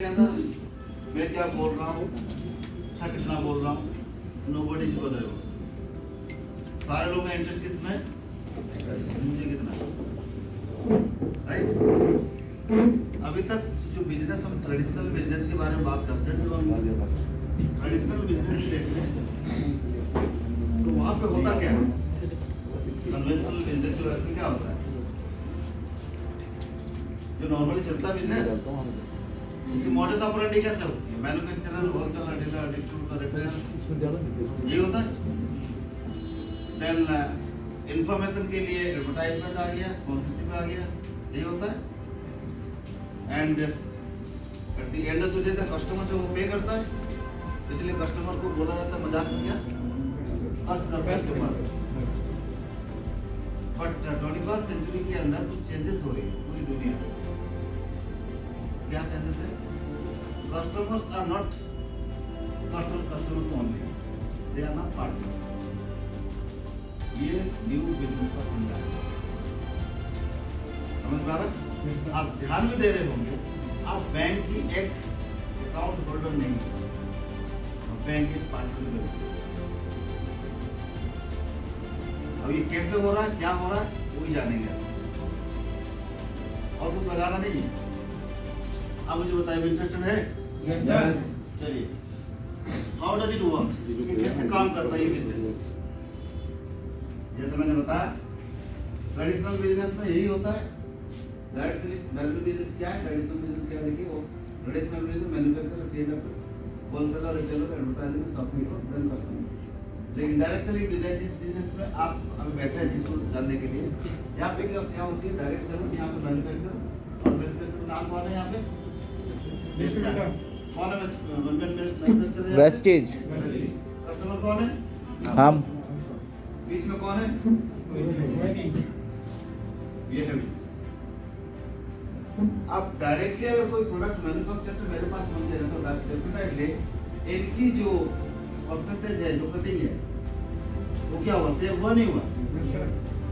के अंदर मैं क्या बोल रहा हूँ, अच्छा कितना बोल रहा हूँ, नोबडी इज बदल। सारे लोगों का इंटरेस्ट किसमें, मुझे कितना, राइट। अभी तक जो बिजनेस, हम ट्रेडिशनल बिजनेस के बारे में बात करते हैं, जब हम ट्रेडिशनल बिजनेस देखते हैं तो वहाँ पे होता क्या है, कन्वेंशनल बिजनेस जो है उसमें क्या होता है, जो नॉर्मली चलता है बिजनेस, इसकी मॉडल्स ऑपरेंडी कैसे होती है, manufacturer, wholesaler, dealer, distributor, retailer, ये होता है। देन इंफॉर्मेशन के लिए एडवर्टाइजमेंट आ गया, स्पॉन्सरशिप आ गया, यही होता है। And at the end of the day the customer जो वो पे करता है, इसलिए कस्टमर को बोला जाता है मजाक में क्या, कस्टमर। बट 21st सेंचुरी के अंदर कुछ चेंजेस हो रही है पूरी दुनिया में। क्या चेंजेस है, customers are not customers only, they are not partner. ये न्यू बिजनेस का फंडा है, समझ पा रहे? आप ध्यान भी दे रहे होंगे, आप बैंक की एक अकाउंट होल्डर नहीं, बैंक के पार्टनर बने। अब ये कैसे हो रहा है, क्या हो रहा है, वही जानेंगे, और कुछ लगाना नहीं है। आप मुझे बताइए, इंटरेस्टेड है? यस। चलिए, हाउ डज इट वर्क, कैसे काम करता है ये बिजनेस? जैसे मैंने बताया, ट्रेडिशनल बिजनेस में यही होता है। ट्रेडिशनल बिजनेस क्या है, ट्रेडिशनल बिजनेस क्या है, देखिए वो traditional business manufacturer, seller, wholesaler, retailer, advertisement, shopping और देन कस्टमर। लेकिन डायरेक्ट सेलिंग बिजनेस में आप अभी बैठे हैं जिसको जानने के लिए, यहाँ पे क्या होती है, डायरेक्ट सेलिंग, यहाँ पे मैन्युफैक्चरर, और मैन्युफैक्चरर नाम कौन है यहाँ पे, कौन है मैन्युफैक्चरर, वेस्टेज, कस्टमर कौन है, हम, बीच में कौन है, ये है। अब डायरेक्टली अगर कोई प्रोडक्ट मैन्युफैक्चर मेरे पास पहुंचेगा तो डेफिनेटली इनकी जो परसेंटेज है, जो कटिंग है, वो क्या हुआ, सेव हुआ नहीं हुआ,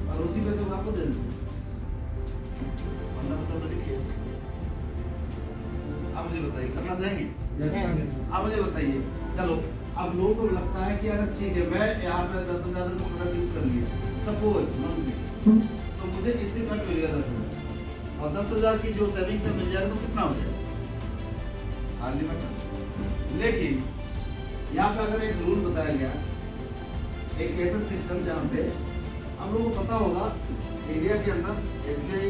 और उसी पे से आपको दे देंगे। आप मुझे बताइए, करना चाहेंगे? आप मुझे बताइए, चलो अब लोगों को लगता है कि अगर ठीक है, मैं यहाँ पे 10,000 का प्रोडक्ट यूज कर लिया, सपोज मंथली, तो मुझे इससे कट मिलेगा 10,000, और 10,000 की जो सेविंग से मिल जाएगा तो कितना हो जाएगा, हार्डली मैटर। लेकिन यहाँ पे अगर एक रूल बताया गया, एक ऐसा सिस्टम जहाँ पे हम लोगों को पता होगा, इंडिया के अंदर SBI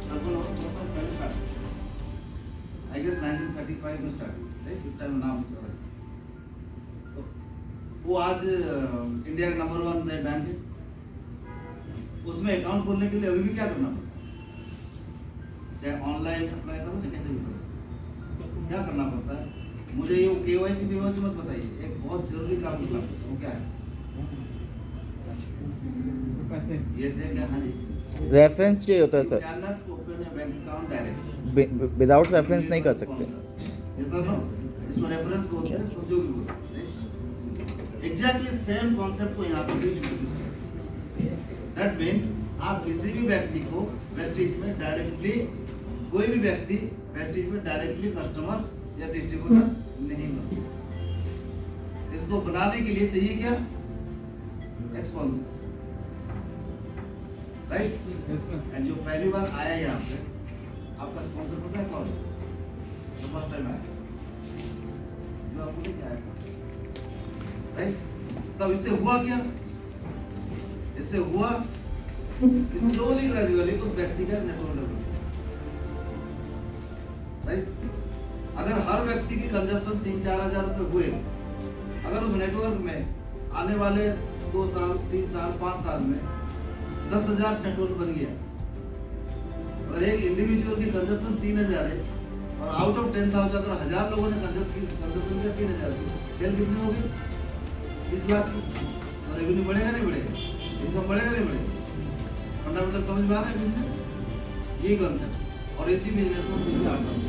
पहले स्टार्ट, आई गेस 1935 में स्टार्ट, इस टाइम नाम चल रहा है। तो वो आज इंडिया का नंबर 1 बैंक है। उसमें अकाउंट खोलने के लिए अभी भी क्या करना पड़ता है, चाहे ऑनलाइन अप्लाई करो चाहे कैसे भी करो, क्या करना पड़ता है, मुझे ये KYC मत बताइए, एक बहुत जरूरी काम करना पड़ता है, वो क्या है, ये से क्या, हाँ जी, रेफरेंस चाहिए होता है sir, can not open a bank account direct without reference नहीं कर सकते। ये सर नो, इसको रेफरेंस बोलते हैं, इसको जो भी बोलते हैं। एग्जैक्टली सेम कॉन्सेप्ट को यहाँ पे भी इंट्रोड्यूस किया। दैट मीन्स आप किसी भी व्यक्ति को वेस्टेज में डायरेक्टली, कोई भी व्यक्ति वेस्टेज में डायरेक्टली कस्टमर या डिस्ट्रीब्यूटर नहीं बन सकता। इसको बनाने के लिए चाहिए क्या, एक स्पॉन्सर, राइट। एंड जो पहली बार आया यहाँ पे, आपका स्पॉन्सर पता है कौन, जो फर्स्ट टाइम आया, जो आपको लेके आया, राइट। तब इससे हुआ क्या, इससे हुआ स्लोली ग्रेजुअली उस व्यक्ति का नेटवर्क डेवलप, राइट। अगर हर व्यक्ति की कंजप्शन 3-4 हजार रुपए हुए, अगर उस नेटवर्क में आने वाले 2 साल, 3 साल, 5 साल में 10,000 नेटवर्क बन गया, और एक इंडिविजुअल की कंजप्शन 3,000 है, और आउट ऑफ 10,000 अगर 1,000 लोगों ने कंजप्शन किया 3,000 की, सेल कितनी होगी, 30 लाख की, और रेवेन्यू बढ़ेगा नहीं बढ़ेगा, इनकम बढ़ेगा नहीं बढ़ेगा। फंडामेंटल समझ में आ रहा है बिजनेस, यही कॉन्सेप्ट, और इसी बिजनेस को पिछले 8 साल से,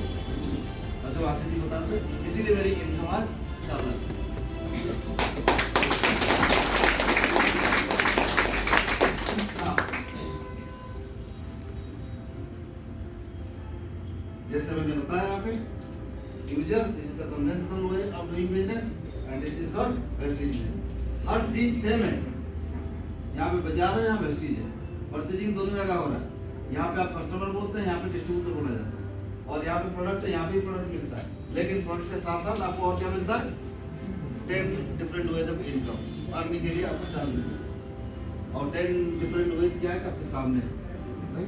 अच्छा आशीष जी बता रहे थे, इसीलिए मेरी इनकम आज 4 लाख। जैसे मैंने बताया यहाँ पे, user, this is the conventional way of doing business, and this is called vestige. हर चीज सेम है, यहाँ पे बाजार है, यहाँ वेस्टीज है, परचेजिंग दोनों जगह हो रहा है। यहाँ पे आप कस्टमर बोलते हैं, यहाँ पे डिस्ट्रीब्यूटर बोला जाता है, और यहाँ पे प्रोडक्ट है, यहाँ पे प्रोडक्ट मिलता है, लेकिन प्रोडक्ट के साथ साथ आपको और क्या मिलता है? 10 different ways of income earning के लिए आपको चार्ज मिलता है, और 10 डिफरेंट वेज क्या है कि आपके सामने है।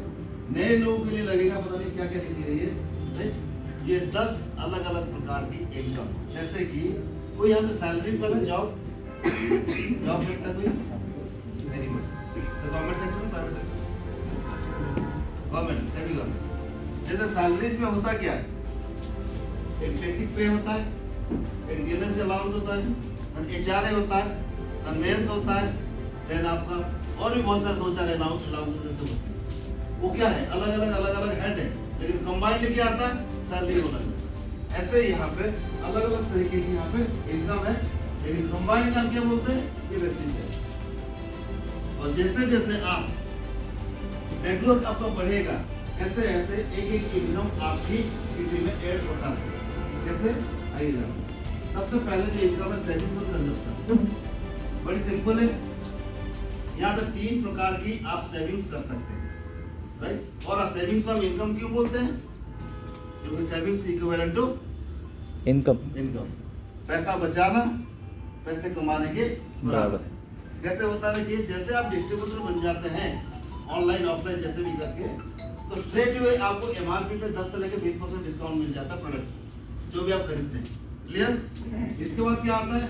नए लोगों के लिए लगेगा पता नहीं क्या क्या लिखी गई है, राइट? ये 10 अलग अलग प्रकार की इनकम, जैसे कि कोई यहाँ पे सैलरी वाला जॉब करता है कोई, वेरी गुड, तो गवर्नमेंट सेक्टर में, private sector, government, semi government. जैसे सैलरीज में होता क्या है? एक बेसिक पे होता है, एक बोनस अलाउंस होता है, एचआरए होता है, कन्वेंस होता है, देन आपका और भी बहुत सारे 2-4 अलाउंसेस जैसे होते हैं। वो क्या है? अलग अलग हेड है, लेकिन कंबाइंड क्या आता है? सैलरी होना है। ऐसे ही यहाँ पे अलग अलग तरीके की यहाँ पे इनकम है, लेकिन कंबाइंड नाम क्या बोलते हैं? ये वेस्टेज है। और जैसे जैसे आप नेटवर्क आपका बढ़ेगा, ऐसे ऐसे एक इनकम आपकी किसी में ऐड होता है। कैसे? आइए जाओ। सबसे पहले जो इनकम है सेविंग्स और कंजप्शन, बड़ी सिंपल है। यहाँ पे 3 प्रकार की आप सेविंग्स कर सकते हैं, राइट? और सेविंग्स को हम इनकम क्यों बोलते हैं? क्योंकि सेविंग्स इक्विवेलेंट टू इनकम, पैसा बचाना पैसे कमाने के बराबर है। कैसे होता है कि जैसे आप डिस्ट्रीब्यूटर बन जाते हैं ऑनलाइन ऑफलाइन जैसे भी करके, तो स्ट्रेट वे आपको एमआरपी पे 10 से लेकर 20% डिस्काउंट मिल जाता है प्रोडक्ट जो भी आप खरीदते हैं। क्लियर? इसके बाद क्या आता है?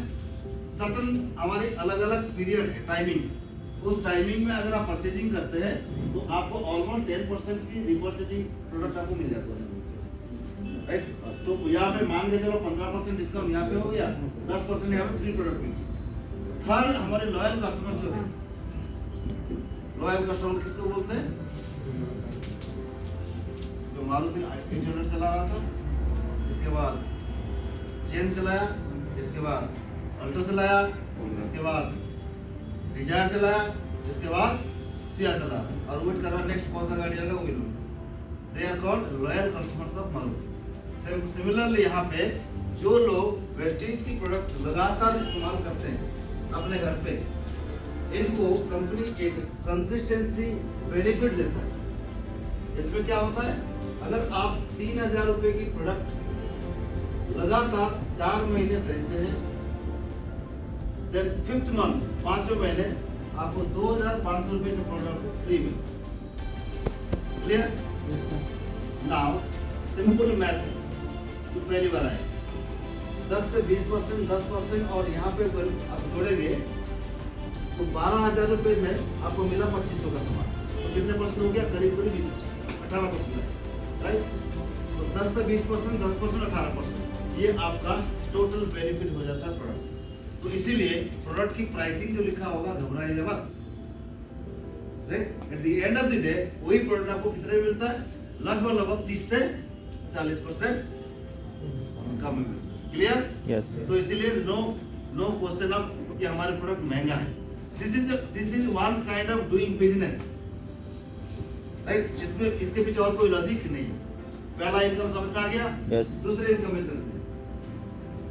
सर्टन हमारी अलग अलग पीरियड है, टाइमिंग। उस टाइमिंग में अगर आप परचेजिंग करते हैं तो आपको ऑलमोस्ट 10% की रिपर्चेजिंग प्रोडक्ट आपको मिल जाता है, राइट? तो यहाँ पे मान के चलो 15% डिस्काउंट यहाँ पे हो गया, 10% यहाँ पे फ्री प्रोडक्ट मिल गया। थर्ड, हमारे लॉयल कस्टमर जो है, लॉयल कस्टमर किसको बोलते हैं? जो मारुति 800 चला रहा था, इसके बाद जेन चलाया, इसके बाद अल्टो चलाया, इसके बाद डिजायर चलाया, इसके बाद सिया चला, और वेट कर रहा नेक्स्ट कौन सा गाड़ी आएगा वो लो। They are called loyal customers of Maruti. Similarly यहाँ पे जो लोग वेस्टेज की प्रोडक्ट लगातार इस्तेमाल करते हैं अपने घर पे, इनको कंपनी एक कंसिस्टेंसी बेनिफिट देता है। इसमें क्या होता है? अगर आप 3000 रुपए की प्रोडक्ट लगातार 4 महीने खरीदते हैं, देन 5th मंथ 5वें महीने आपको 2500 रुपए का प्रोडक्ट फ्री मिले। क्लियर? नाउ सिंपल मैथ है, जो पहली बार आए 10 से 20%, 10% और यहाँ पे आप जोड़ेंगे तो 12000 रुपए में आपको मिला 2500 का सामान, तो कितने परसेंट हो गया? करीब 20%, 18%, राइट? तो 10 से 20%, 10%, 18%, ये आपका टोटल बेनिफिट हो जाता है प्रोडक्ट। तो इसीलिए प्रोडक्ट की प्राइसिंग जो लिखा होगा घबराइएगा मत, right? At the end of the day वही प्रोडक्ट आपको कितने मिलता है? लगभग 30 से 40% कम में। क्लियर? यस। तो इसीलिए नो क्वेश्चन ऑफ कि हमारे प्रोडक्ट महंगा है। This is one kind of doing business, right? इसमें इसके पीछे और कोई लॉजिक नहीं। पहला इनकम समझ में आ गया? यस। दूसरे इनकम में चलते हैं।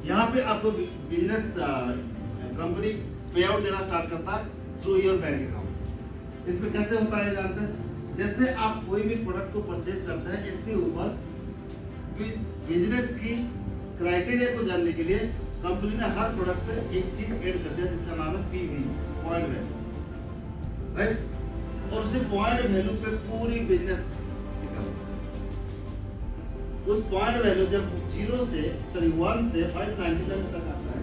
यहाँ पे आपको बिजनेस कंपनी पे आउट देना स्टार्ट करता है थ्रू योर बैंक अकाउंट। इसमें कैसे होता है जानते हैं? जैसे आप कोई भी प्रोडक्ट को परचेज करते हैं, इसके ऊपर बिजनेस की क्राइटेरिया को जानने के लिए कंपनी ने हर प्रोडक्ट पे एक चीज ऐड कर दिया जिसका नाम है पीवी, पॉइंट वैल्यू, राइट? और उस पॉइंट वैल्यू पे पूरी बिजनेस उस पॉइंट वैल्यू जब 1 से 599 तक आता है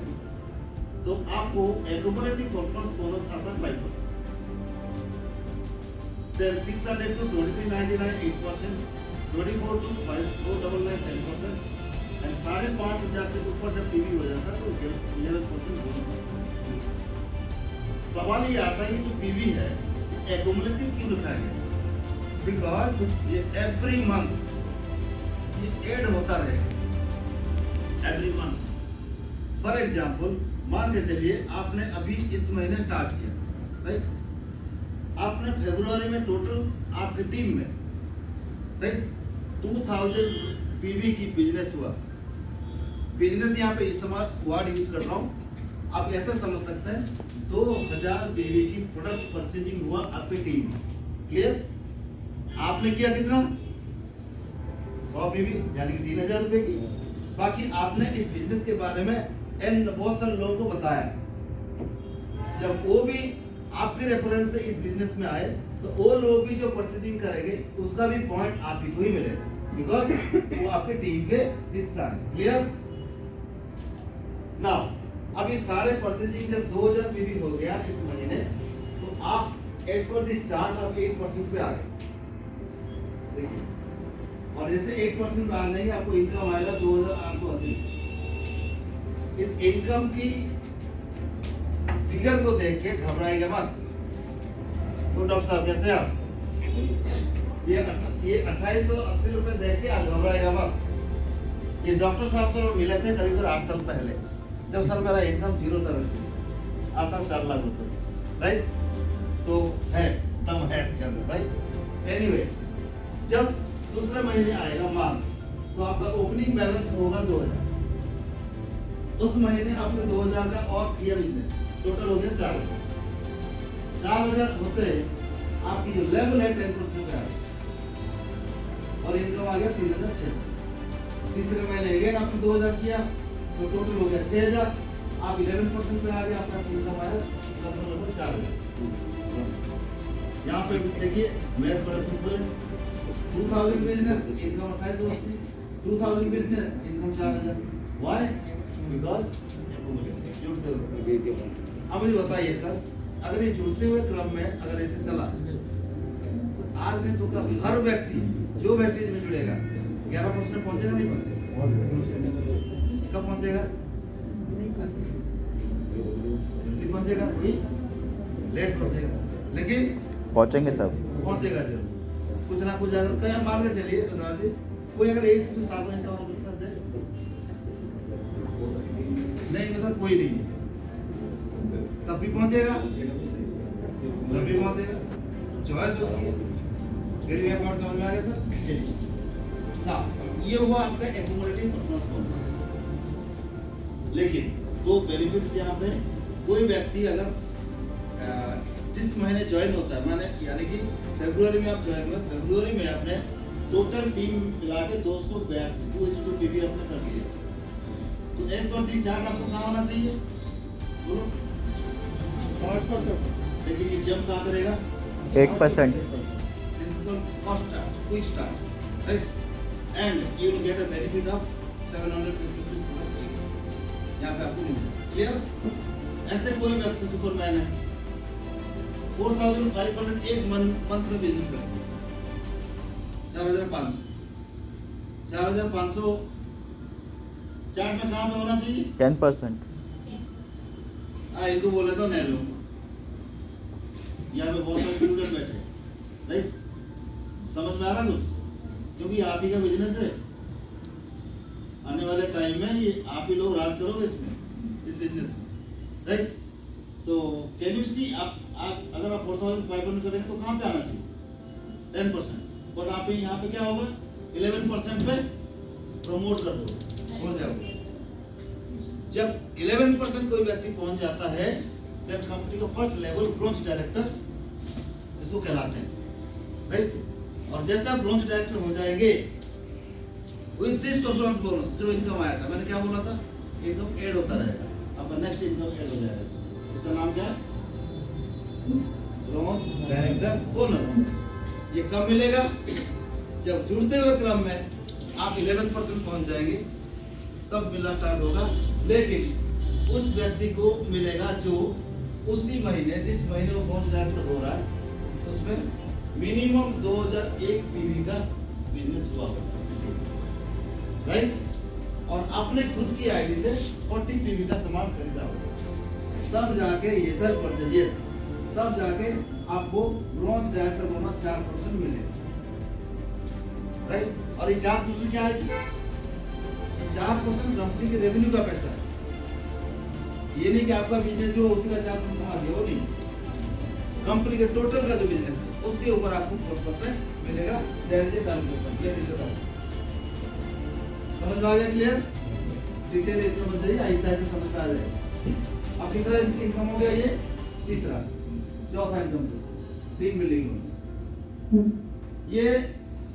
तो आपको एक्यूमुलेटिव परफॉर्मेंस बोनस आता है 5%, then 600 to 2399 8%, 24 to 5499 10%, and 5500 से ऊपर जब पीवी हो जाता है तो 11% बोनस। सवाल ये आता है कि जो पीवी है एक्यूमुलेटिव क्यों लिखा है? बिकॉज ये एवरी मंथ ये ऐड होता रहे, एवरी मंथ। फॉर एग्जाम्पल मान के चलिए आपने अभी इस महीने स्टार्ट किया, राइट? आपने फरवरी में टोटल आपकी टीम में, राइट, 2000 पीवी की बिजनेस हुआ, बिजनेस यहाँ पे इस्तेमाल वर्ड यूज कर रहा हूँ, आप ऐसे समझ सकते हैं 2000 बीवी की प्रोडक्ट परचेजिंग हुआ आपकी टीम। क्लियर? आपने किया कितना? 100 बीवी यानी कि 3000 रुपए की। बाकी आपने इस बिजनेस के बारे में बहुत सारे लोगों को बताया। जब वो भी आपके रेफरेंस से इस बिजनेस में आए तो वो लोग भी जो परचेजिंग करेंगे उसका भी पॉइंट आप ही को ही मिलेगा, बिकॉज वो आपके टीम के हिस्सा है। क्लियर? नाउ अब ये सारे परचेजिंग जब 2000 बीवी हो गया इस महीने, तो आप एज पर दिस चार्ट आप 8% पे आ गए। देखिए, और जैसे 8% पे आ जाएंगे आपको इनकम आएगा 2880। इस इनकम की फिगर को देख के घबराएंगे मत। तो डॉक्टर साहब कैसे आप ये 2880 रुपए देख के आप घबराएगा मत। ये डॉक्टर साहब से मिले थे करीब 8 साल पहले, जब सर मेरा इनकम 0 था, आज 4 लाख रुपए, राइट? तो है दम है राइट। एनीवे, जब दूसरे महीने आएगा मार्च, तो आपका ओपनिंग बैलेंस होगा 2000। उस महीने आपने 2000 का और किया बिजनेस, टोटल हो गया 4000। 4000 होते आपकी जो लेवल है 10% पे आ गया और इनकम आ गया 3600। तीसरे महीने अगेन आपने 2000 किया तो टोटल हो गया 6000। आप 11% पे आ गए, आपका इनकम आया लगभग 4000। यहाँ पे देखिए मैथ बड़ा सिंपल है। 2000 business income 2880, 2000 business income 4000। Why? Because अब मुझे बताइए सर, अगर ये जुड़ते हुए क्रम में अगर ऐसे चला तो आज नहीं तो कल हर व्यक्ति जो व्यक्ति इसमें जुड़ेगा 11% पहुंचेगा, नहीं पहुंचेगा? कब पहुंचेगा? जल्दी पहुंचेगा, कोई लेट पहुंचेगा, लेकिन पहुंचेंगे सब। पहुंचेगा जरूर। कुछ ना कुछ अगर कहीं मान के चलिए सरदार जी, कोई अगर एक से साबुन इस्तेमाल करता है नहीं, मतलब कोई नहीं है, तब भी पहुंचेगा, तब भी पहुंचेगा। चॉइस उसकी है। फिर ये बात समझ में आ गया सर? ना ये हुआ आपका एक्यूमुलेटिव परफॉर्मेंस बोनस। लेकिन दो बेनिफिट्स यहाँ पे, कोई व्यक्ति अगर जिस महीने ज्वाइन होता है, माने यानी कि फरवरी में आप ज्वाइन हुए, फरवरी में आपने टोटल टीम मिला के 282 पीवी आपने कर दिया, तो एज पर दिस चार्ट आपको कहाँ होना चाहिए? बोलो। 5%। लेकिन ये जंप कहाँ करेगा? 1%। This is called first start, quick start, right? And you will get a benefit of 750 rupees. यहाँ पे आपको मिलेगा। Clear? ऐसे कोई व्यक्ति सुपरमैन है, 4500 एक मंथ में बिजनेस करते हैं, 4500 चार्ट में कहाँ पे होना चाहिए? 10%। इनको बोले तो नहीं लो, यहाँ पे बहुत सारे स्टूडेंट बैठे, राइट? समझ में आ रहा कुछ? क्योंकि आप ही का बिजनेस है, आने वाले टाइम में ये आप ही लोग राज करोगे इसमें, इस बिजनेस में, राइट? तो कैन यू सी, आप अगर आप 4500 करेंगे तो कहाँ पे आना चाहिए? 10%। बट आप यहाँ पे क्या होगा? 11% पे प्रमोट कर दो, पहुंच जाओगे। जब 11% कोई व्यक्ति पहुंच जाता है, देन कंपनी का फर्स्ट लेवल ब्रोंज डायरेक्टर इसको कहलाते हैं, राइट? और जैसे आप ब्रोंज डायरेक्टर हो जाएंगे, विद दिस परफॉर्मेंस बोनस जो इनकम आया था, मैंने क्या बोला था? इनकम ऐड होता रहेगा, आपका नेक्स्ट इनकम ऐड हो जाएगा। इसका नाम क्या है? Bronze director bonus. ये कब मिलेगा? जब जुड़ते हुए क्रम में आप 11% पहुंच जाएंगे, तब मिलना स्टार्ट होगा। लेकिन उस व्यक्ति को मिलेगा जो उसी महीने, जिस महीने वो ब्रोंज डायरेक्टर हो रहा है, उसमें मिनिमम 2001 पीवी का बिजनेस हुआ होगा, राइट? और आपने खुद की आईडी से 40 पीवी का सामान खरीदा होगा, तब जाके ये सर परचेज, तब जाके आपको ब्रोंज डायरेक्टर बोनस 4% मिलेगा, राइट? और ये 4% क्या है? 4% कंपनी के रेवेन्यू का पैसा है। ये नहीं कि आपका बिजनेस जो उसी का 4% कमा दिया, वो नहीं। कंपनी के टोटल का जो बिजनेस है उसके ऊपर आपको 4% मिलेगा। समझ में आ गया? क्लियर? डिटेल इतना बन जाइए, आहिस्ता आहिस्ता समझ में आ जाएगा। अब तीसरा इनकम हो गया, ये तीसरा। चौथा इनकम टीम बिल्डिंग। ये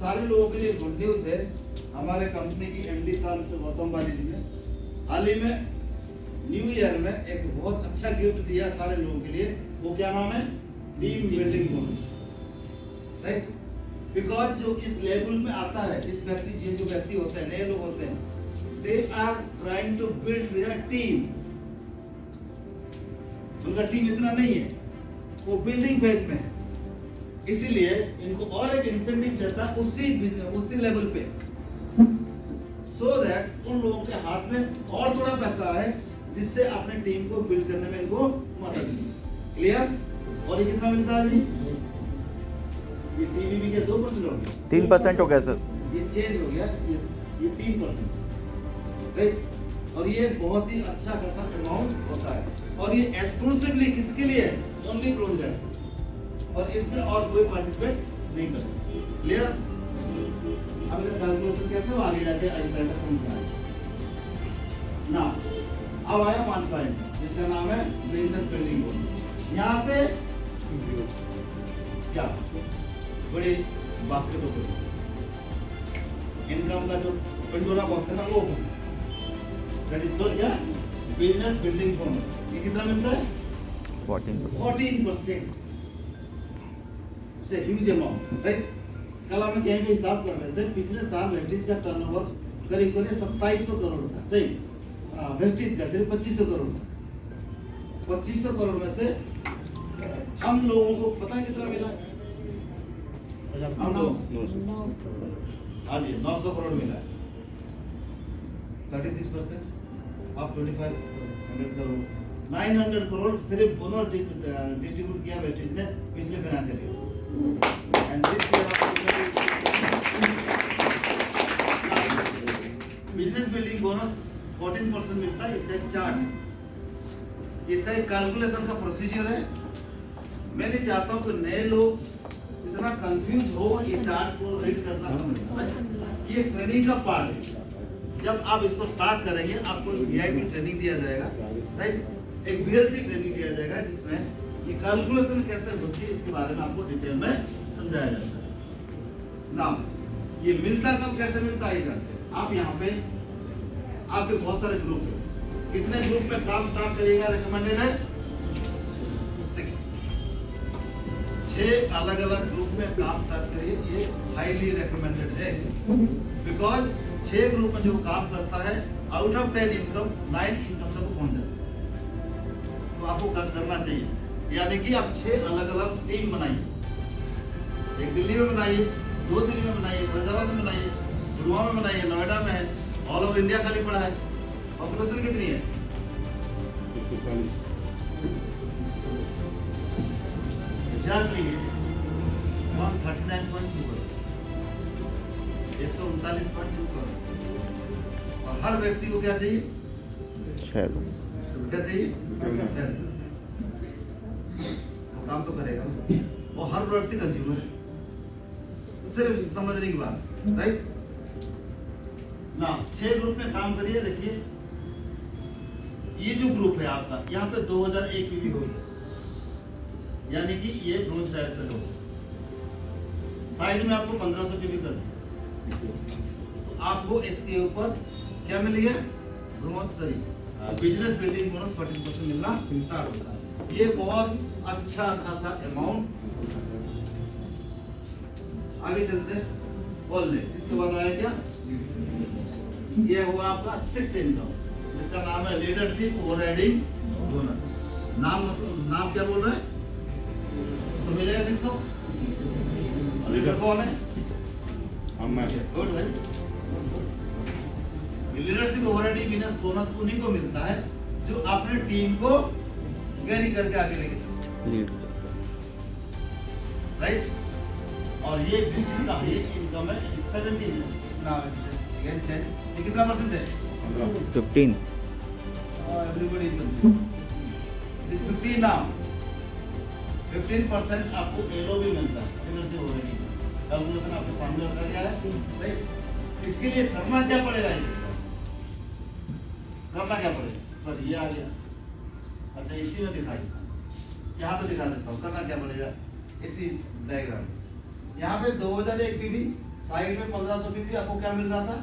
सारे लोगों के लिए गुड न्यूज है। हमारे कंपनी की एमडी साहब मिस्टर गौतम बाली जी ने हाल ही में न्यू ईयर में एक बहुत अच्छा गिफ्ट दिया सारे लोगों के लिए। वो क्या नाम है? Team building bonus, right? Because जो इस लेवल में आता है, इस व्यक्ति, ये जो व्यक्ति होते हैं, नए लोग होते हैं, they are trying to build their team. उनका टीम इतना नहीं है, वो बिल्डिंग फेज में है, इसीलिए इनको और एक इंसेंटिव देता है उसी लेवल पे, सो दैट उन लोगों के हाथ में और थोड़ा पैसा है, जिससे अपने टीम को बिल्ड करने में इनको मदद मिले। क्लियर? और ये कितना मिलता है जी? ये टीवीबी के 2% हो गया, 3% हो गया सर। ये चेंज हो गया, ये 3%, राइट? और ये बहुत ही अच्छा खासा अमाउंट होता है, और ये एक्सक्लूसिवली किसके लिए है? ओनली प्रोजेक्ट, और इसमें और कोई पार्टिसिपेट नहीं कर सकते। क्लियर? अब इसका कैलकुलेशन कैसे हो, आगे जाके आहिस्ता आहिस्ता समझना है ना। अब आया 5 पॉइंट, जिसका नाम है बिजनेस बिल्डिंग बोनस। यहाँ से क्या बड़े बास्केट ओपन, इनकम का जो पंडोरा बॉक्स है ना, वो दैट इज कॉल्ड क्या? Business building bonus. ये कितना मिलता है? 14%। से ह्यूज अमाउंट, राइट? कल हम कहीं पे हिसाब कर रहे थे, पिछले साल वेस्टेज का टर्नओवर करीब 2700 करोड़ था, सही? वेस्टेज का सिर्फ 2500 करोड़ था। 2500 करोड़ में से हम लोगों को पता है कितना मिला? हम लोग हाँ जी 900 करोड़ मिला है। 36% ऑफ 2500 करोड़, 900 करोड़ सिर्फ बोनस डिस्ट्रीब्यूट किया वेस्टेज ने पिछले financial year. And this business building bonus 14% मिलता है। इसका एक चार्ट है, इसका एक कैलकुलेशन का प्रोसीजर है। मैं नहीं चाहता हूँ कि नए लोग इतना कंफ्यूज हो ये चार्ट को रीड करना समझना। ये ट्रेनिंग का पार्ट है। जब आप इसको स्टार्ट करेंगे, आपको वीआईपी ट्रेनिंग दिया जाएगा, राइट? एक वीएलसी ट्रेनिंग दिया जाएगा, जिसमें ये कैलकुलेशन कैसे होती है इसके बारे में आपको डिटेल में समझाया जाता है। नाउ ये मिलता कब, कैसे मिलता है इधर? आप यहाँ पे आपके बहुत सारे ग्रुप है, कितने ग्रुप में काम स्टार्ट करिएगा? रिकमेंडेड है 6 अलग अलग ग्रुप में काम स्टार्ट करिए। ये हाईली रिकमेंडेड है, बिकॉज 6 ग्रुप में जो काम करता है, आउट ऑफ 10 इनकम 9 इनकम तक पहुंच जाता है। तो आपको करना चाहिए, यानी कि आप 6 अलग अलग टीम बनाइए। एक दिल्ली में बनाइए, 2 दिल्ली में बनाइए, फैजाबाद में बनाइए, गुड़गांव में बनाइए, नोएडा में है, ऑल ओवर इंडिया खाली पड़ा है। पॉपुलेशन कितनी है? 139.2 करोड़, 139.2 करोड़। और हर व्यक्ति को क्या चाहिए? क्या चाहिए? वो काम तो करेगा, वो हर व्यक्ति कंज्यूमर है, सिर्फ समझने की बात, राइट? ना 6 ग्रुप में काम करिए। देखिए ये जो ग्रुप है आपका, यहाँ पे 2001 पीवी होगी, यानी कि ये ब्रोंज टायर पे होगा। साइड में आपको 1500 पीवी कर दिया, तो आपको इसके ऊपर क्या मिली है? ब्रोंज बिजनेस बिल्डिंग बोनस 14% मिलना स्टार्ट होता है। ये बहुत अच्छा खासा अमाउंट। आगे चलते बोल ले। इसके बाद आया क्या? ये हुआ आपका 6th इनकम, जिसका नाम है लीडरशिप ओवरराइडिंग बोनस। नाम क्या बोल रहे हैं? तो मिलेगा किसको? लीडर कौन है? गुड भाई। लीडरशिप ओवरराइडिंग बोनस उन्हीं को मिलता है जो अपने टीम को कैरी करके आगे लेके चलते हैं, राइट? और ये बिजनेस का हाईएस्ट इनकम है 17 ना अगेन 10। ये कितना परसेंट है? 15। Everybody is 15 now. 15% आपको एलो भी मिलता है, लीडरशिप ओवरराइडिंग। कैलकुलेशन आपके सामने रखा गया है, राइट? इसके लिए करना क्या पड़ेगा? करना क्या पड़ेगा सर, ये आ गया। अच्छा इसी में दिखाइए, यहाँ पे दिखा देता हूँ। करना क्या पड़ेगा इसी डायग्राम में। यहाँ पे 2001 पीवी, साइड में 1500 पीवी, आपको क्या मिल रहा था?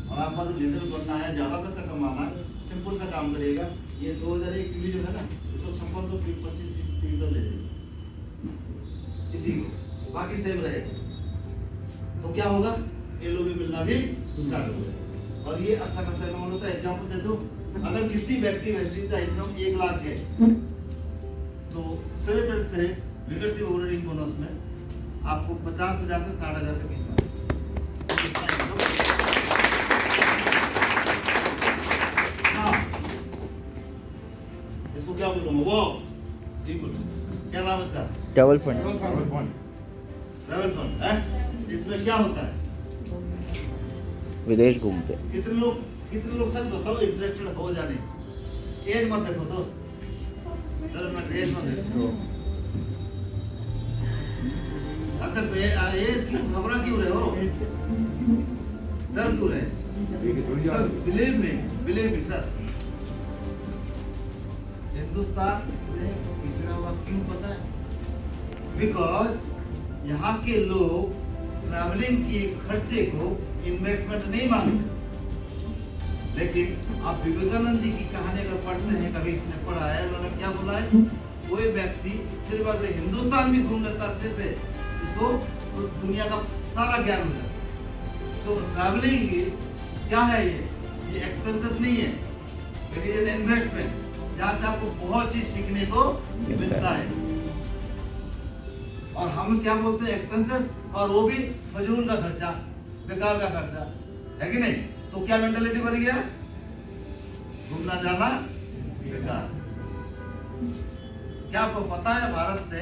और आपका जो लेजर बनना है, जावा पे सा कमाना है, सिंपल सा काम करिएगा। ये 2001 पीवी जो है ना, इसको 5625 पीवी तक ले जाइए इसी को, बाकी सेम रहेगा। तो क्या होगा, एलओबी मिलना भी स्टार्ट हो जाएगा। और ये अच्छा खासा अमाउंट होता है। एग्जांपल दे दूं, अगर किसी व्यक्ति वेस्टिज का इनकम 1 लाख है, तो सिर्फ और सिर्फ लीडरशिप ऑपरेटिंग बोनस में आपको 50,000 से 60,000 के बीच में इसको क्या बोलूंगा, वो ठीक बोलूँ, क्या नाम है इसका? Travel fund. ट्रैवल फंड है। इसमें क्या होता है, विदेश घूमते। कितने लोग सच बताओ इंटरेस्टेड हो जाने? एज मत देखो दोस्त, एज मत देखो। अच्छा एज क्यों, घबरा क्यों रहे हो, डर क्यों रहे? Sir believe me sir, Hindustan में पिछड़ा हुआ क्यों पता है? बिकॉज यहाँ के लोग ट्रैवलिंग के खर्चे को इन्वेस्टमेंट नहीं मांगते। लेकिन आप विवेकानंद जी की कहानी अगर पढ़ते हैं, कभी इसने पढ़ा है, उन्होंने क्या बोला है, कोई व्यक्ति सिर्फ अगर हिंदुस्तान भी घूम लेता अच्छे से, उसको तो दुनिया का सारा ज्ञान हो जाता है। सो ट्रैवलिंग इज क्या है, ये एक्सपेंसेस नहीं है, इट इज एन इन्वेस्टमेंट, जहाँ से आपको बहुत चीज सीखने को मिलता है। और हम क्या बोलते हैं, एक्सपेंसेस, और वो भी फजूल का खर्चा, बेकार का खर्चा, है कि नहीं? तो क्या मेंटालिटी बन गया, घूमना जाना बेकार। क्या आपको पता है भारत से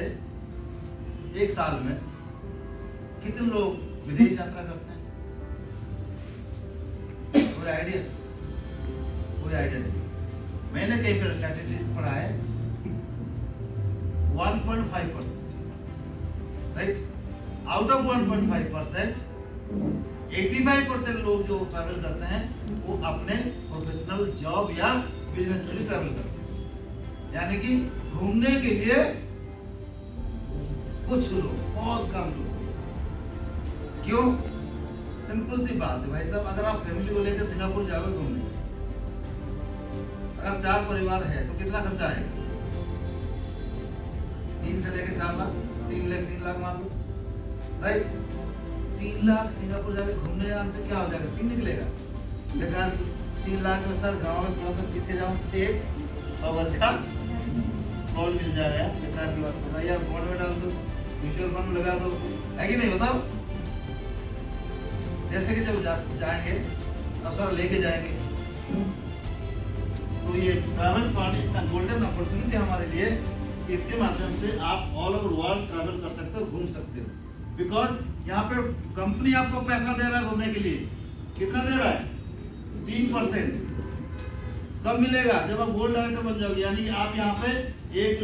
एक साल में कितने लोग विदेश यात्रा करते हैं? कोई आइडिया? कोई आइडिया नहीं। मैंने कहीं पर स्टैटिस्टिक्स पढ़ा है, 1.5%, राइट? आउट ऑफ 1.5%, 85% लोग जो ट्रैवल करते हैं वो अपने प्रोफेशनल जॉब या बिजनेस के लिए ट्रैवल करते हैं। यानी कि घूमने के लिए कुछ लोग, बहुत कम लोग। क्यों? सिंपल सी बात है भाई साहब, अगर आप फैमिली को लेकर सिंगापुर जाओगे घूमने, अगर 4 परिवार है तो कितना खर्चा आएगा? 3 से लेकर 4 लाख, 3 लाख मान लो, राइट? 3 लाख सिंगापुर जाके घूमने जाने से क्या हो जाएगा, सीन निकलेगा बेकार। 3 लाख में सर गांव में थोड़ा सा पीछे जाऊं तो एक 100 गज का प्लॉट मिल जाएगा, बेकार की बात कर रहा है। या बॉन्ड में डाल दो, म्यूचुअल फंड में लगा दो, है कि नहीं? बताओ। जैसे कि जब जाएंगे अब सर लेके जाएंगे, तो ये ट्रैवल फंड इतना गोल्डन अपॉर्चुनिटी हमारे लिए, इसके माध्यम से आप ऑल ओवर वर्ल्ड ट्रैवल कर सकते हो, घूम सकते हो। बिकॉज यहाँ पे कंपनी आपको पैसा दे रहा है घूमने के लिए। कितना दे रहा है? 3%। कब मिलेगा? जब आप गोल्ड डायरेक्टर बन जाओगे, यानी कि आप यहाँ पे एक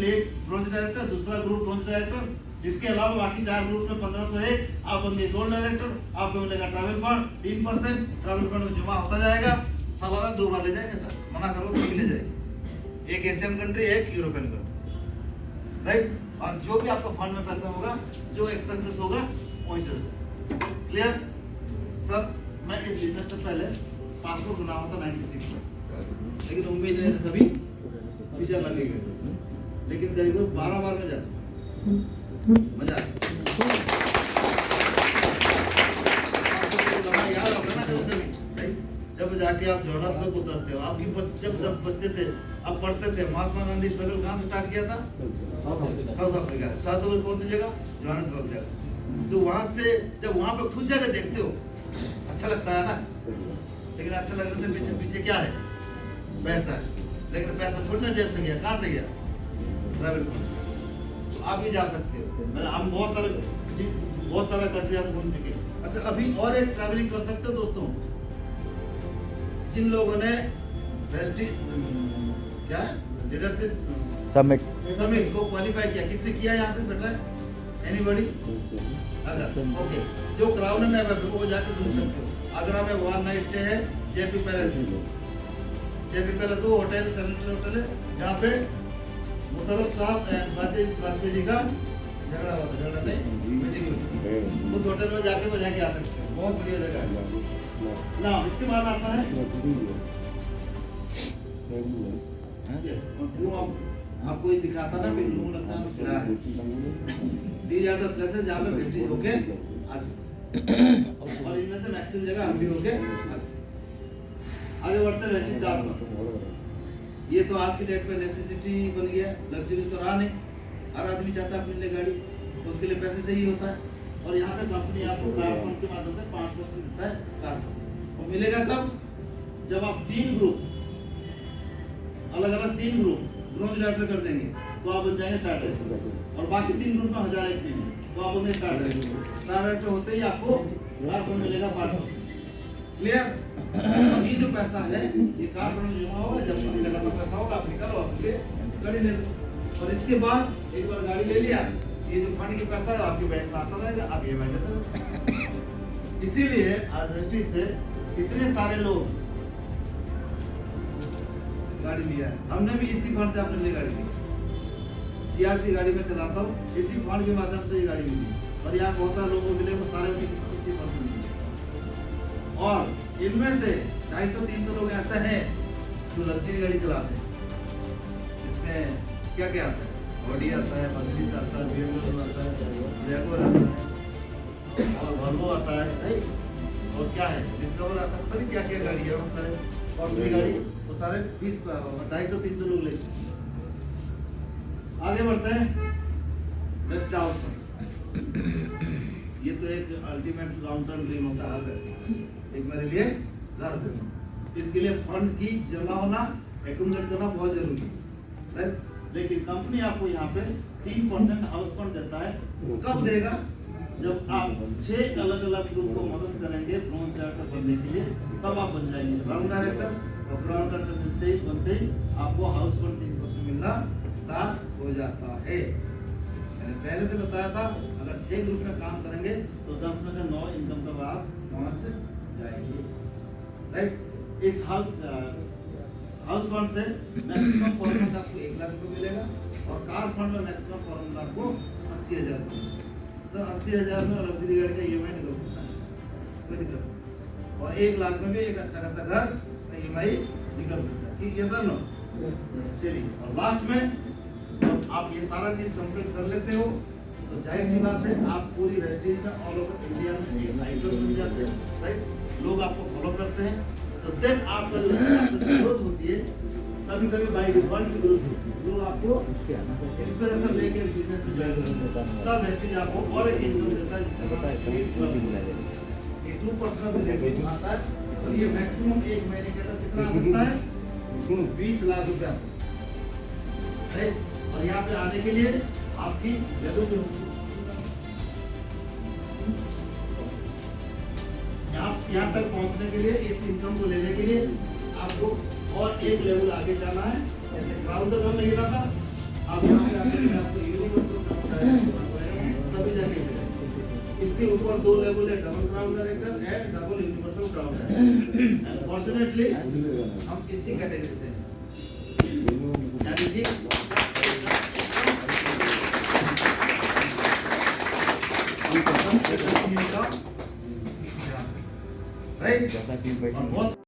प्रोजेक्ट डायरेक्टर, दूसरा ग्रुप प्रोजेक्ट डायरेक्टर, इसके अलावा बाकी 4 ग्रुप में 1500 है, आप बन गए गोल्ड डायरेक्टर। आपको मिलेगा ट्रैवल फंड 3%, ट्रैवल फंड में जमा होता जाएगा, सालाना 2 बार ले जाएंगे सर, मना करो तो ले जाएंगे। एक एशियन कंट्री, एक यूरोपियन कंट्री, राइट? और जो भी आपका फंड में पैसा होगा, जो एक्सपेंसेस होगा, वही से क्लियर? सर मैं इस बिजनेस से पहले पासपोर्ट बनाया था 96 में, लेकिन उम्मीद है कभी वीजा लगेगा, लेकिन करीब 12 बार में जा चुका, मजा आया। याद रखना ना, जब जाके आप जोहान्सबर्ग उतरते हो, आपकी जब बच्चे थे, अब पढ़ते थे, महात्मा गांधी स्ट्रगल कहाँ से स्टार्ट किया था? South Africa. साउथ अफ्रीका कौन सी जगह? जोहान्सबर्ग जगह। तो वहां से जब वहां पे खुद जगह देखते हो, अच्छा लगता है ना? लेकिन अच्छा लगने से पीछे पीछे क्या है? पैसा है। लेकिन पैसा थोड़ी ना जेब से गया, कहाँ से गया? ट्रैवल फंड से। तो आप भी जा सकते हो। मैंने हम बहुत सारा कंट्री हम घूम चुके। अच्छा अभी और एक ट्रैवलिंग कर सकते हो दोस्तों, जिन लोगों ने क्या है लीडरशिप समिट को क्वालिफाई किया। किसने किया यहाँ पे बेटा? एनीबॉडी? अगर ओके, जो क्राउन है वो जाके घूम सकते हो। आगरा में 1 नाइट स्टे है जेपी पैलेस। जेपी पैलेस वो होटल 7 स्टार होटल है जहाँ पे मुशर्रफ साहब एंड वाजपेयी जी का झगड़ा हुआ था, झगड़ा नहीं मीटिंग हुई थी। उस होटल में जाके वो रह के आ सकते हैं, बहुत बढ़िया जगह है ना। इसके बाद आता है क्यों आपको ये दिखाता ना भी लोगों लगता है चुरा है दी ज्यादा प्लेसेस जहाँ पे भेटी होके और इनमें से मैक्सिमम जगह हम भी होके आगे बढ़ते हैं वेस्टिज गार्ड। ये तो आज की डेट में नेसेसिटी बन गया, लग्जरी तो रहा नहीं। हर आदमी चाहता है अपने लिए गाड़ी, तो उसके लिए पैसे चाहिए होता है। और यहाँ पे कंपनी आपको कार फंड के माध्यम से 5% देता है कार फंड। और मिलेगा कब? जब आप 3 ग्रुप अलग अलग 3 ग्रुप ब्रोंज डायरेक्टर कर देंगे तो आप बन जाएंगे स्टार डायरेक्टर, और बाकी 3 ग्रुप में 1000 एक में तो आप बनेंगे स्टार डायरेक्टर। स्टार डायरेक्टर होते ही आपको कार फंड मिलेगा 5%। क्लियर? और ये जो पैसा है ये कार फंड में जमा होगा, जब अच्छा खासा पैसा होगा आप निकालो, आपके गाड़ी ले लो। और इसके बाद एक बार गाड़ी ले लिया, ये जो फंड की पैसा है आपके बैंक में आता रहेगा, आप ये बैंक देते रहो। इसीलिए आज वेस्टिज से इतने सारे लोग गाड़ी लिया है। हमने भी इसी फंड से अपने लिए गाड़ी ली। सियाज की गाड़ी में चलाता हूँ, इसी फंड के माध्यम से ये गाड़ी मिली। और यहाँ बहुत सारे लोगों को मिले, वो सारे इसी फंड से मिले। और इनमें से 250-300 लोग ऐसे हैं जो लग्जरी गाड़ी चलाते हैं। इसमें क्या क्या आता है? ऑडी आता है, मर्सिडीज आता है, BMW आता है, जैगुआर आता है, और वॉल्वो आता है, राइट? और क्या है? डिस्कवर आता है, पता नहीं क्या क्या गाड़ी है। हम सारे कॉर्पोरेट गाड़ी वो सारे 250-300 लोग लेते हैं। आगे बढ़ते हैं बेस्ट हाउस। ये तो एक अल्टीमेट लॉन्ग टर्म ड्रीम होता है, एक मेरे लिए घर देना। इसके लिए फंड की जमा होना, एक्यूमुलेट करना बहुत जरूरी है, राइट? लेकिन कंपनी आपको यहाँ पे 3% हाउस फंड देता है। कब देगा? जब आप 6 अलग अलग ग्रुप को मदद करेंगे ब्रोंज डायरेक्टर बनने के लिए, तब आप बन जाएंगे राउंड डायरेक्टर। और ग्राउंड डायरेक्टर बनते ही आपको हाउस फंड 3% मिलना स्टार्ट हो जाता है। मैंने पहले से बताया था, अगर 6 ग्रुप में काम करेंगे तो 10 में से 9 इनकम तक आप पहुंच जाएंगे, राइट? इस हाउस फंड से मैक्सिमम फॉर्मूला आपको 1 लाख रुपये मिलेगा, और कार फंड में मैक्सिमम फॉर्मूला आपको 80,000 रुपये। सर 80,000 में लग्जरी गाड़ी का EMI निकल सकता है, कोई दिक्कत नहीं। और 1 लाख में भी एक अच्छा खासा घर का EMI निकल सकता है, ठीक है सर? नो चलिए, और लास्ट में जब आप ये सारा चीज कंप्लीट कर लेते हो तो जाहिर सी बात है आप पूरी वेस्टेज में ऑल ओवर इंडिया में एक आइकन बन जाते हैं, राइट? लोग आपको फॉलो करते हैं। तो देन आपका जो ग्रोथ होती है, कभी कभी बाय डिफॉल्ट की ग्रोथ होती है, लोग आपको इंस्पिरेशन लेके बिजनेस में ज्वाइन करते हैं। तब वेस्टेज आपको और एक इनकम देता है जिसका नाम है ये 2% रेवेन्यू आता है। और ये मैक्सिमम एक महीने के अंदर कितना आ सकता है? 20 लाख रुपया। और यहाँ पे आने के लिए आपकी लेवल जो यहाँ तक पहुँचने के लिए, इस इनकम को लेने के लिए आपको और एक लेवल आगे जाना है। जैसे क्राउन तक हम नहीं रहा था, आप यहाँ पे आके आपको यूनिवर्सल तभी जाके मिलेगा। इसके ऊपर 2 लेवल है, double crown director and double universal crown director. Fortunately हम इसी कैटेगरी से यानी कि राइट?